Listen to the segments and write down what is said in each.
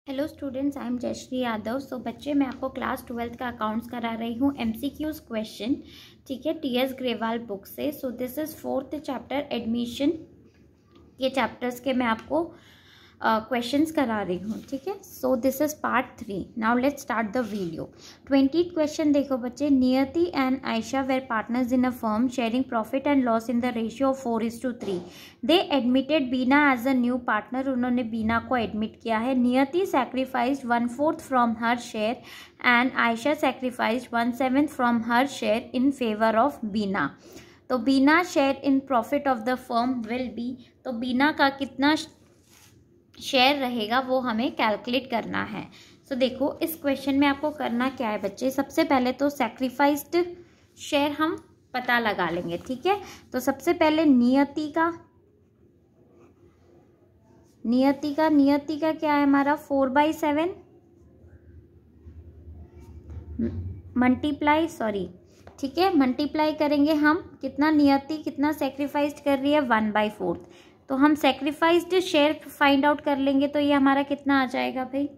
Hello students, I am Jayshree Yadav. So बच्चे, मैं आपको क्लास 12th का अकाउंट्स करा रही हूँ MCQs क्वेश्चन, ठीक है, TS ग्रेवाल बुक से। So this is 4th chapter admission के चैप्टर्स के मैं आपको क्वेश्चंस करा रही हूँ, ठीक है। So this is part 3। Now let's start the video. 20th question देखो बच्चे। Niyati and Ayesha were partners in a firm sharing profit and loss in the ratio of 4:3। They admitted Bina as a new partner. उन्होंने बीना को admit किया है। Niyati sacrificed 1/4 from her share and Ayesha sacrificed 1/7 from her share in favour of Beena. तो Beena share in profit of the firm will be, तो बीना का कितना share रहेगा वो हमें कैलकुलेट करना है। सो देखो, इस क्वेश्चन में आपको करना क्या है बच्चे। सबसे पहले तो सैक्रिफाइस्ड शेयर हम पता लगा लेंगे, ठीक है। तो सबसे पहले नियति का क्या है हमारा 4/7 ठीक है, मल्टीप्लाई करेंगे हम। कितना नियति कितना सैक्रिफाइस्ड कर रही है 1/4। तो हम सैक्रिफाइस्ड शेयर फाइंड आउट कर लेंगे। तो ये हमारा कितना आ जाएगा भाई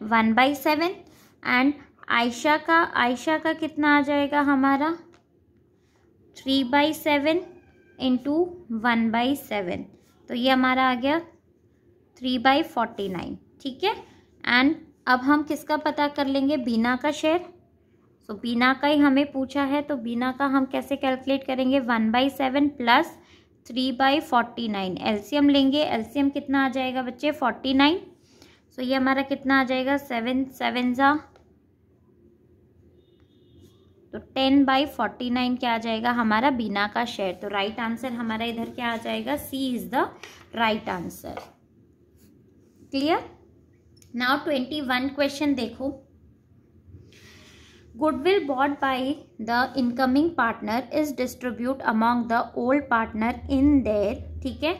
1/7। एंड आयशा का कितना आ जाएगा हमारा 3/7 इंटू 1/7। तो ये हमारा आ गया 3/49, ठीक है। एंड अब हम किसका पता कर लेंगे, बीना का शेयर। तो बीना का ही हमें पूछा है, तो बीना का हम कैसे कैलकुलेट करेंगे 1/7 प्लस 3/49। एलसीएम लेंगे। एलसीएम कितना आ जाएगा बच्चे 49। सो ये हमारा कितना आ जाएगा 7/7 तो 10/49 क्या आ जाएगा हमारा बीना का शेयर। तो राइट आंसर हमारा इधर क्या आ जाएगा, C is the right answer. Clear. Now 21 question देखो। Goodwill bought by the incoming partner is distribute among the old partner in their, ठीक है।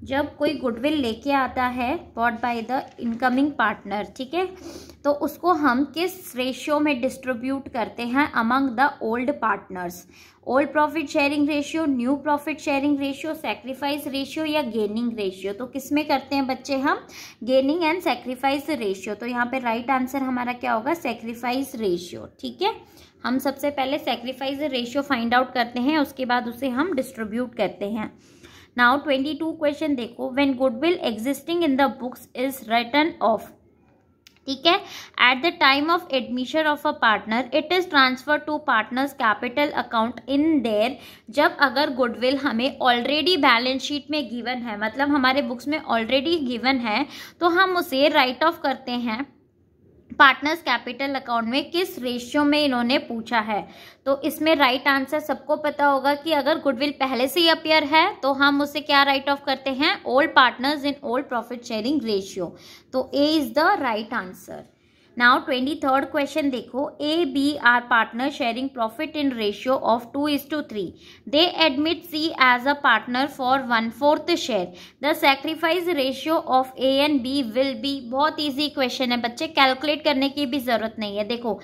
जब कोई गुडविल लेके आता है bought by the incoming partner, ठीक है, तो उसको हम किस रेशियो में डिस्ट्रीब्यूट करते हैं among the old partners. Old profit sharing ratio, new profit sharing ratio, sacrifice ratio या गेनिंग रेशियो। तो किस में करते हैं बच्चे हम, गेनिंग एंड सैक्रिफाइस रेशियो। तो यहाँ पे राइट आंसर हमारा क्या होगा, सैक्रिफाइस रेशियो, ठीक है। हम सबसे पहले सैक्रिफाइस रेशियो फाइंड आउट करते हैं, उसके बाद उसे हम डिस्ट्रीब्यूट करते हैं। नाउ 22 क्वेश्चन देखो। When goodwill existing in the books is written off, ठीक है, at the time of admission of a partner it is transfer to partners capital account in their. जब अगर गुडविल हमें ऑलरेडी बैलेंस शीट में given है, मतलब हमारे books में ऑलरेडी गिवन है, तो हम उसे राइट ऑफ करते हैं पार्टनर्स कैपिटल अकाउंट में। किस रेशियो में इन्होंने पूछा है, तो इसमें राइट आंसर सबको पता होगा कि अगर गुडविल पहले से ही अपीयर है तो हम उसे क्या राइट ऑफ करते हैं, old partners in old profit sharing ratio. तो A is the right answer. Now 23rd question देखो। A B R partner sharing profit in ratio of 2:3। They admit C as a partner for 1/4 share. The sacrifice ratio of A and B will be. बहुत easy question है बच्चे, calculate करने की भी जरूरत नहीं है। देखो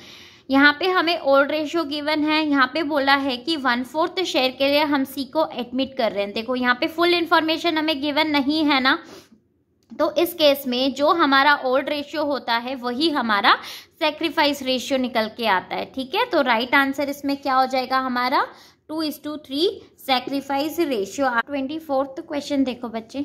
यहाँ पे हमें ओल्ड रेशियो गिवन है, यहाँ पे बोला है कि 1/4 शेयर के लिए हम सी को एडमिट कर रहे हैं। देखो यहाँ पे फुल इंफॉर्मेशन हमें गिवन नहीं है ना, तो इस केस में जो हमारा ओल्ड रेशियो होता है वही हमारा सैक्रिफाइस रेशियो निकल के आता है, ठीक है। तो राइट आंसर इसमें क्या हो जाएगा हमारा 2:3 सैक्रिफाइस रेशियो। 24th क्वेश्चन देखो बच्चे।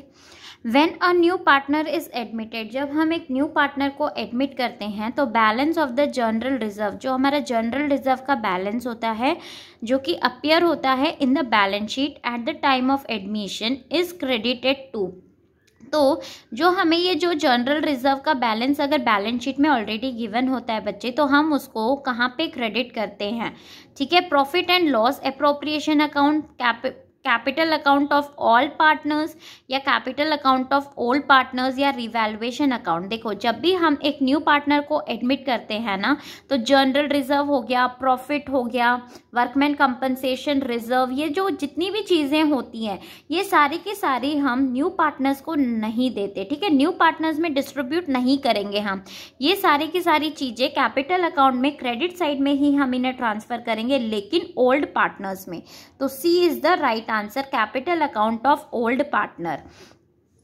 When a new partner is admitted, जब हम एक न्यू पार्टनर को एडमिट करते हैं तो balance of the general reserve, जो हमारा जनरल रिजर्व का बैलेंस होता है जो कि अपीयर होता है in the balance sheet at the time of admission is credited to. तो जो हमें ये जो जनरल रिजर्व का बैलेंस अगर बैलेंस शीट में ऑलरेडी गिवन होता है बच्चे, तो हम उसको कहाँ पे क्रेडिट करते हैं, ठीक है, profit and loss appropriation account, capital account of all partners या capital account of old partners या रिवैल्यूएशन अकाउंट। देखो जब भी हम एक न्यू पार्टनर को एडमिट करते हैं ना, तो जनरल रिजर्व हो गया, प्रॉफिट हो गया, वर्कमैन कंपनसेशन रिजर्व, ये जो जितनी भी चीज़ें होती हैं ये सारी की सारी हम न्यू पार्टनर्स को नहीं देते, ठीक है, न्यू पार्टनर्स में डिस्ट्रीब्यूट नहीं करेंगे हम। ये सारी की सारी चीज़ें कैपिटल अकाउंट में क्रेडिट साइड में ही हम इन्हें ट्रांसफर करेंगे, लेकिन ओल्ड पार्टनर्स में। तो C is the right answer, capital account of old partner.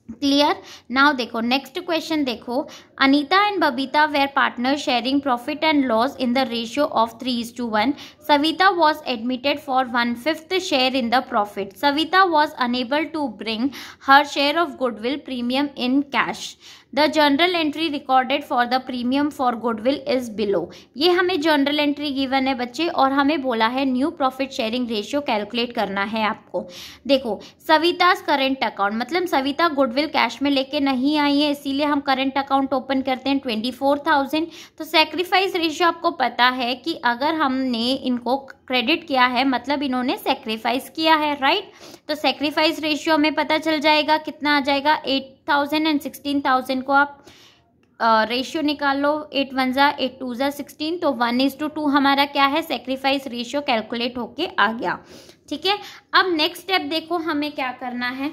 Clear. Now देखो नेक्स्ट क्वेश्चन देखो, Anita and Babita were partner sharing profit and loss in the ratio of 3:1. Savita was admitted for 1/5 share in the profit. Savita was unable to bring her share of goodwill premium in cash. The journal entry recorded for the premium for goodwill is below. ये हमें journal entry given है बच्चे, और हमें बोला है new profit sharing ratio calculate करना है आपको. देखो सविता's करंट अकाउंट, मतलब सविता गुडविल कैश में लेके नहीं आई है, इसीलिए हम करंट अकाउंट ओपन करते हैं 24,000. तो सेक्रीफाइस रेशियो आपको पता है कि अगर हमने इनको क्रेडिट किया है मतलब इन्होंने सेक्रीफाइस किया है, राइट. तो सेक्रीफाइस रेशियो हमें पता चल जाएगा कितना आ जाएगा, 8,000 एंड 16,000 को आप रेशियो निकाल लो. 8 1 जा 8 2 जा 16, तो 1:2 हमारा क्या है, सेक्रीफाइस रेशियो कैलकुलेट होके आ गया. ठीक है, अब नेक्स्ट स्टेप देखो हमें क्या करना है,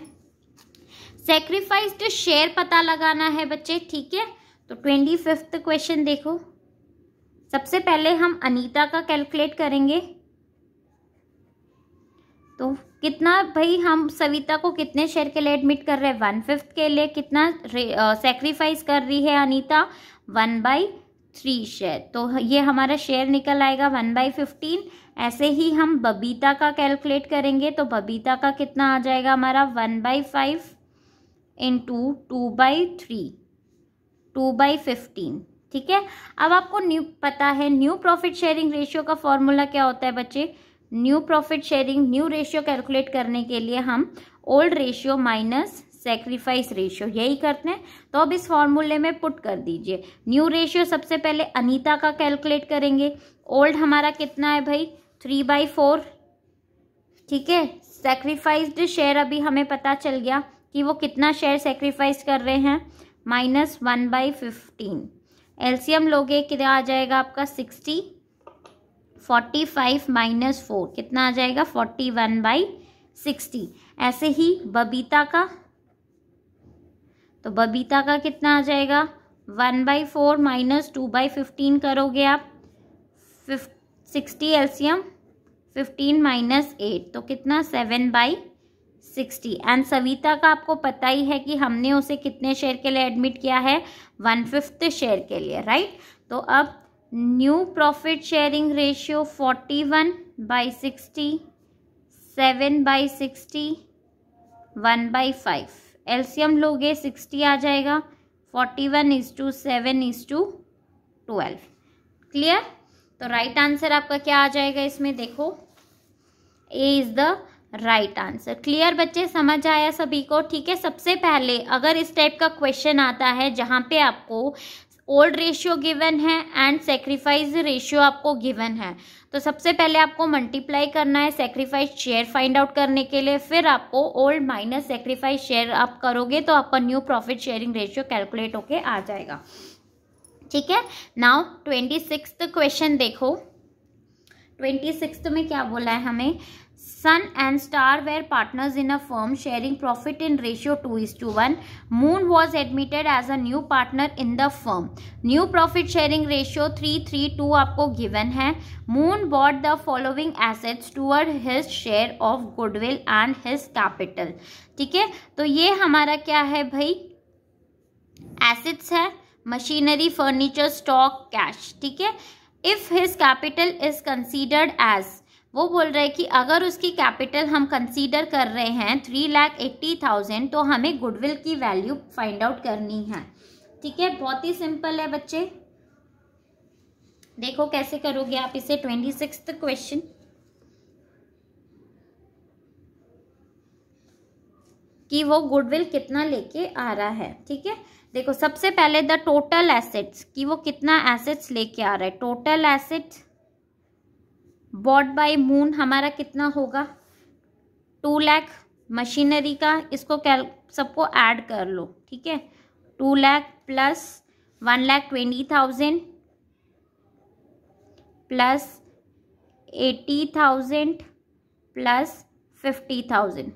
सेक्रीफाइस्ड शेयर पता लगाना है बच्चे. ठीक है, तो 25th क्वेश्चन देखो, सबसे पहले हम अनीता का कैलकुलेट करेंगे. तो कितना भाई, हम सविता को कितने शेयर के लिए एडमिट कर रहे हैं, 1/5 के लिए. कितना सेक्रीफाइस कर रही है अनीता, 1/3 शेयर. तो ये हमारा शेयर निकल आएगा 1/15. ऐसे ही हम बबीता का कैलकुलेट करेंगे, तो बबीता का कितना आ जाएगा हमारा, 1/5 इंटू 2/3, 2/15. ठीक है, अब आपको न्यू पता है न्यू प्रॉफिट शेयरिंग रेशियो का फॉर्मूला क्या होता है बच्चे. New profit sharing new ratio calculate करने के लिए हम old ratio minus sacrifice ratio यही करते हैं. तो अब इस फॉर्मूले में पुट कर दीजिए. न्यू रेशियो सबसे पहले अनीता का कैलकुलेट करेंगे. ओल्ड हमारा कितना है भाई, 3/4. ठीक है, सेक्रीफाइस्ड शेयर अभी हमें पता चल गया कि वो कितना शेयर सेक्रीफाइस कर रहे हैं, -1/15. एलसीएम लोगे कितना आ जाएगा आपका 60. 45 - 4 कितना आ जाएगा, 41/60. ऐसे ही बबीता का, तो बबीता का कितना आ जाएगा, 1/4 - 2/15 करोगे आप, 60 एलसीएम, 15 - 8 तो कितना, 7/60. एंड सविता का आपको पता ही है कि हमने उसे कितने शेयर के लिए एडमिट किया है, 1/5 शेयर के लिए, राइट. तो अब new profit sharing ratio 41/60, 7/60, 1/5. LCM लोगे 60 आ जाएगा, 41:7:12. क्लियर. तो राइट आंसर आपका क्या आ जाएगा इसमें, देखो A is the right answer. Clear बच्चे, समझ आया सभी को. ठीक है, सबसे पहले अगर इस टाइप का क्वेश्चन आता है जहाँ पे आपको ओल्ड रेशियो गिवन है एंड सेक्रीफाइस रेशियो आपको गिवन है, तो सबसे पहले आपको मल्टीप्लाई करना है सेक्रीफाइस शेयर फाइंड आउट करने के लिए. फिर आपको ओल्ड माइनस सेक्रीफाइस शेयर आप करोगे तो आपका new profit sharing ratio calculate होके आ जाएगा. ठीक है, नाउ 26th क्वेश्चन देखो. 26th में क्या बोला है हमें, Sun and Star were partners in a firm sharing profit in ratio 2:1. Moon was admitted as a new partner in the firm. New profit sharing ratio 3:3:2 आपको given है. Moon bought the following assets toward his share of goodwill and his capital. ठीक है, तो ये हमारा क्या है भाई, assets है, मशीनरी, फर्नीचर, स्टॉक, कैश. ठीक है, if his capital is considered as, वो बोल रहे हैं कि अगर उसकी कैपिटल हम कंसीडर कर रहे हैं 3,80,000, तो हमें गुडविल की वैल्यू फाइंड आउट करनी है. ठीक है, बहुत ही सिंपल है बच्चे. देखो कैसे करोगे आप इसे. 26th क्वेश्चन, कि वो गुडविल कितना लेके आ रहा है. ठीक है, देखो सबसे पहले द टोटल एसेट्स, कि वो कितना एसेट्स लेके आ रहा है. Total assets bought by moon हमारा कितना होगा, 2 लाख. मशीनरी का इसको सबको ऐड कर लो. ठीक है, 2 लाख प्लस 1,20,000 प्लस 80,000 प्लस 50,000.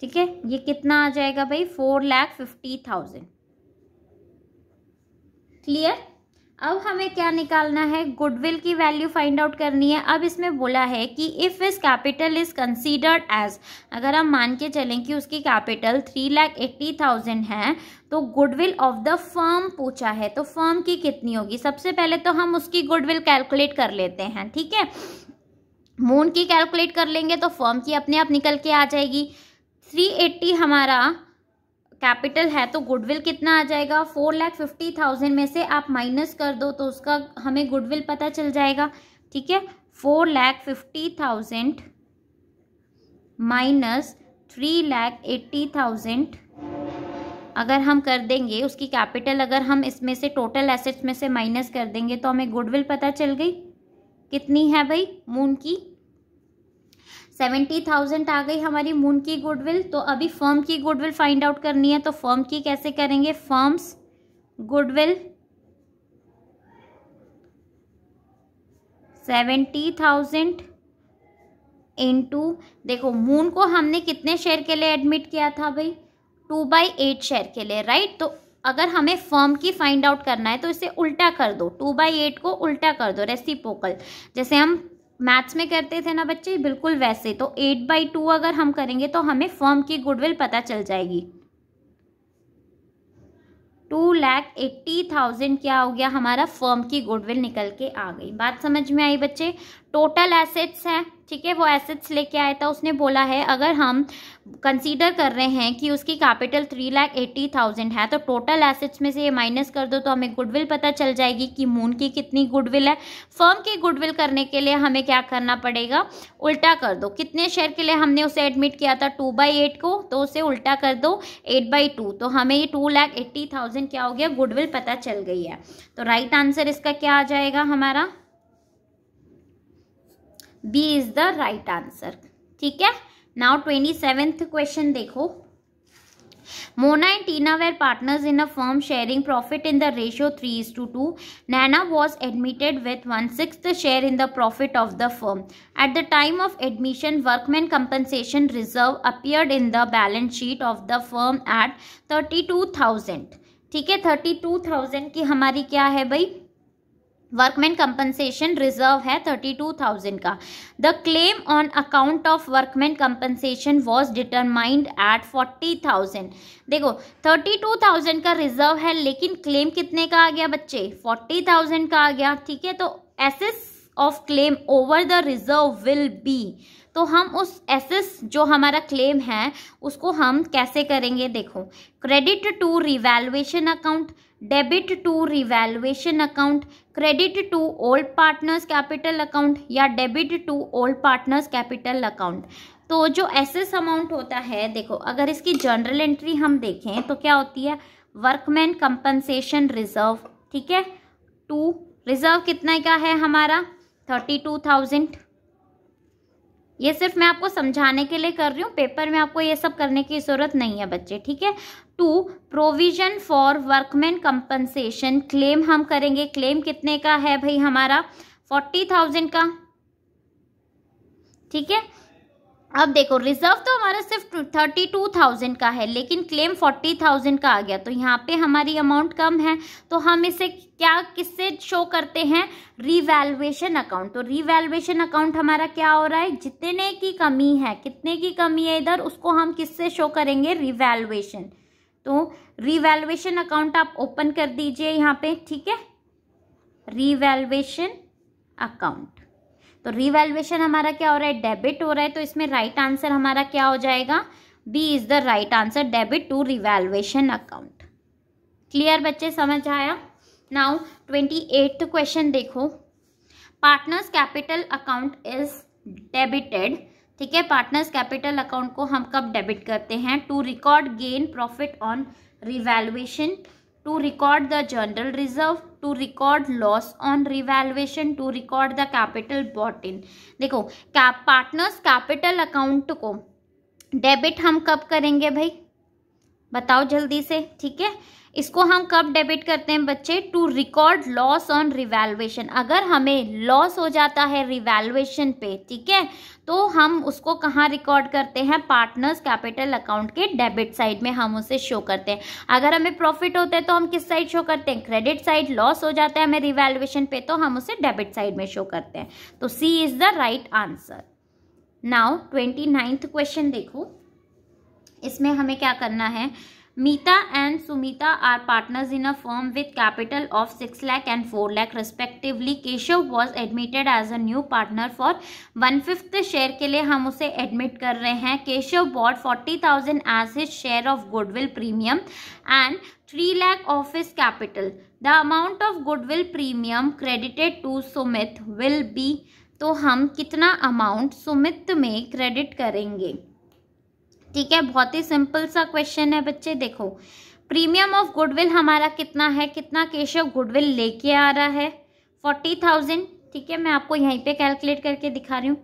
ठीक है, ये कितना आ जाएगा भाई, 4,50,000. क्लियर. अब हमें क्या निकालना है, गुडविल की वैल्यू फाइंड आउट करनी है। अब इसमें बोला है कि if his capital is considered as, अगर हम मान के चलें कि उसकी कैपिटल 3,80,000 है, तो गुडविल ऑफ द फर्म पूछा है, तो फर्म की कितनी होगी। सबसे पहले तो हम उसकी गुडविल कैलकुलेट कर लेते हैं, ठीक है। मून की कैलकुलेट कर लेंगे तो फर्म की अपने आप निकल के आ जाएगी। 380 हमारा कैपिटल है, तो गुडविल कितना आ जाएगा, 4,50,000 में से आप माइनस कर दो तो उसका हमें गुडविल पता चल जाएगा, ठीक है। 4,50,000 माइनस 3,80,000 अगर हम कर देंगे, उसकी कैपिटल अगर हम इसमें से टोटल एसेट्स में से माइनस कर देंगे तो हमें गुडविल पता चल गई। कितनी है भाई मून की, 70,000 आ गई हमारी मून की गुडविल। तो अभी फर्म की गुडविल फाइंड आउट करनी है, तो फर्म की कैसे करेंगे, फर्म्स गुडविल 70,000 इंटू, देखो मून को हमने कितने शेयर के लिए एडमिट किया था भाई, 2/8 शेयर के लिए, राइट। तो अगर हमें फर्म की फाइंड आउट करना है तो इसे उल्टा कर दो, 2/8 को उल्टा कर दो, रेसिप्रोकल, जैसे हम मैथ्स में करते थे ना बच्चे, बिल्कुल वैसे। तो 8/2 अगर हम करेंगे तो हमें फर्म की गुडविल पता चल जाएगी। 2,80,000 क्या हो गया हमारा, फर्म की गुडविल निकल के आ गई। बात समझ में आई बच्चे। टोटल एसेट्स है, ठीक है, वो एसेट्स लेके आया था। उसने बोला है अगर हम कंसीडर कर रहे हैं कि उसकी कैपिटल 3,80,000 है, तो टोटल एसेट्स में से ये माइनस कर दो तो हमें गुडविल पता चल जाएगी कि मून की कितनी गुडविल है। फर्म की गुडविल करने के लिए हमें क्या करना पड़ेगा, उल्टा कर दो। कितने शेयर के लिए हमने उसे एडमिट किया था, 2/8 को, तो उसे उल्टा कर दो 8/2, तो हमें ये 2,80,000 क्या हो गया, गुडविल पता चल गई है। तो राइट आंसर इसका क्या आ जाएगा हमारा, B is the right answer, ठीक है। नाउ 27th क्वेश्चन देखो। Mona and Tina were partners in a firm sharing profit in the ratio 3:2. Nana was admitted with 1/6 share in the profit of the firm. At the time of admission, workmen compensation reserve appeared in the balance sheet of the firm at 32,000. ठीक है, 32,000 की हमारी क्या है भाई, workman compensation reserve है 32,000 का। The claim on account of workman compensation was determined at 40,000। देखो 32,000 का रिजर्व है, लेकिन क्लेम कितने का आ गया बच्चे, 40,000 का आ गया, ठीक है। तो excess of claim over the reserve will be, तो हम उस एसेस जो हमारा क्लेम है उसको हम कैसे करेंगे, देखो credit to revaluation account, debit to revaluation account, credit to old partners capital account, या debit to old partners capital account. तो जो एसेस अमाउंट होता है, देखो अगर इसकी जर्नल एंट्री हम देखें तो क्या होती है, वर्कमैन कंपनसेशन रिजर्व, ठीक है, टू रिजर्व कितना का है हमारा 32,000। ये सिर्फ मैं आपको समझाने के लिए कर रही हूँ, पेपर में आपको ये सब करने की जरूरत नहीं है बच्चे, ठीक है। To provision for workman compensation, claim हम करेंगे, क्लेम कितने का है भाई हमारा 40,000 का, ठीक है। अब देखो रिजर्व तो हमारा सिर्फ 32,000 का है, लेकिन क्लेम 40,000 का आ गया, तो यहाँ पे हमारी अमाउंट कम है, तो हम इसे क्या किससे शो करते हैं, रिवैल्यूएशन अकाउंट। तो रिवैल्यूएशन अकाउंट हमारा क्या हो रहा है, जितने की कमी है, कितने की कमी है इधर, उसको हम किससे शो करेंगे, रिवैल्यूएशन। तो रिवैल्यूएशन अकाउंट आप ओपन कर दीजिए यहाँ पे, ठीक है, रिवैल्यूएशन अकाउंट। तो रिवैल्यूएशन हमारा क्या हो रहा है, डेबिट हो रहा है, तो इसमें राइट आंसर हमारा क्या हो जाएगा, B is the right answer, debit to revaluation account. Clear बच्चे, समझ आया। नाउ 28th क्वेश्चन देखो। Partners capital account is debited, ठीक है, पार्टनर्स कैपिटल अकाउंट को हम कब डेबिट करते हैं, to record gain profit on revaluation, to record the general reserve, to record loss on revaluation, to record the capital bought in। देखो partners capital account को debit हम कब करेंगे भाई, बताओ जल्दी से, ठीक है। इसको हम कब डेबिट करते हैं बच्चे? To record loss on revaluation. अगर हमें लॉस हो जाता है रिवैल्यूएशन पे, ठीक है, तो हम उसको कहाँ रिकॉर्ड करते हैं? पार्टनर्स कैपिटल अकाउंट के डेबिट साइड में हम उसे शो करते हैं। अगर हमें प्रॉफिट होता है तो हम किस साइड शो करते हैं? Credit side. लॉस हो जाता है हमें रिवैल्यूएशन पे तो हम उसे डेबिट साइड में शो करते हैं। तो C is the right answer. Now 29th question देखो, इसमें हमें क्या करना है। Meeta and Sumita are partners in a firm with capital of 6 lakh and 4 lakh respectively. Keshav was admitted as a new partner for 1/5 share के लिए हम उसे एडमिट कर रहे हैं। Keshav bought 40,000 as his share of goodwill premium and 3 lakh of his capital. The amount of goodwill premium credited to Sumit will be. तो हम कितना अमाउंट सुमित में क्रेडिट करेंगे? ठीक है, बहुत ही सिंपल सा क्वेश्चन है बच्चे। देखो, प्रीमियम ऑफ गुडविल हमारा कितना है, कितना केशव गुडविल लेके आ रहा है? 40,000। ठीक है, मैं आपको यहीं पे कैलकुलेट करके दिखा रही हूँ।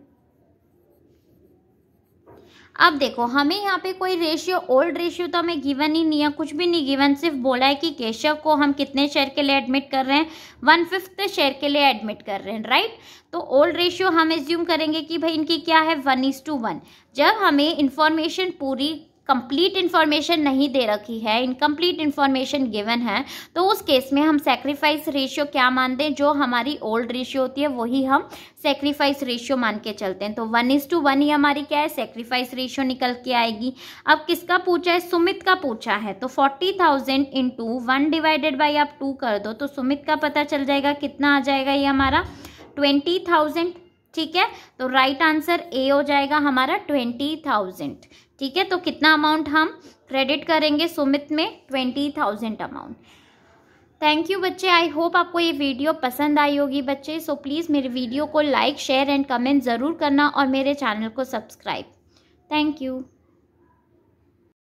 अब देखो, हमें यहाँ पे कोई रेशियो, ओल्ड रेशियो तो हमें गिवन ही नहीं है, कुछ भी नहीं गिवन, सिर्फ बोला है कि केशव को हम कितने शेयर के लिए एडमिट कर रहे हैं? 1/5 शेयर के लिए एडमिट कर रहे हैं, राइट। तो ओल्ड रेशियो हम एज्यूम करेंगे कि भाई इनकी क्या है? 1:1। जब हमें इंफॉर्मेशन पूरी कंप्लीट इन्फॉर्मेशन नहीं दे रखी है, इनकम्प्लीट इन्फॉर्मेशन गिवन है, तो उस केस में हम सेक्रीफाइस रेशियो क्या मानते हैं? जो हमारी ओल्ड रेशियो होती है वही हम सेक्रीफाइस रेशियो मान के चलते हैं। तो 1:1 ही हमारी क्या है? सेक्रीफाइस रेशियो निकल के आएगी। अब किसका पूछा है? सुमित का पूछा है। तो 40,000 इंटू 1 डिवाइडेड बाई आप 2 कर दो तो सुमित का पता चल जाएगा कितना आ जाएगा, ये हमारा 20,000। ठीक है, तो राइट आंसर ए हो जाएगा हमारा 20,000। ठीक है, तो कितना अमाउंट हम क्रेडिट करेंगे सुमित में? 20,000 अमाउंट। थैंक यू बच्चे, आई होप आपको ये वीडियो पसंद आई होगी बच्चे। सो प्लीज़ मेरे वीडियो को लाइक, शेयर एंड कमेंट ज़रूर करना और मेरे चैनल को सब्सक्राइब। Thank you.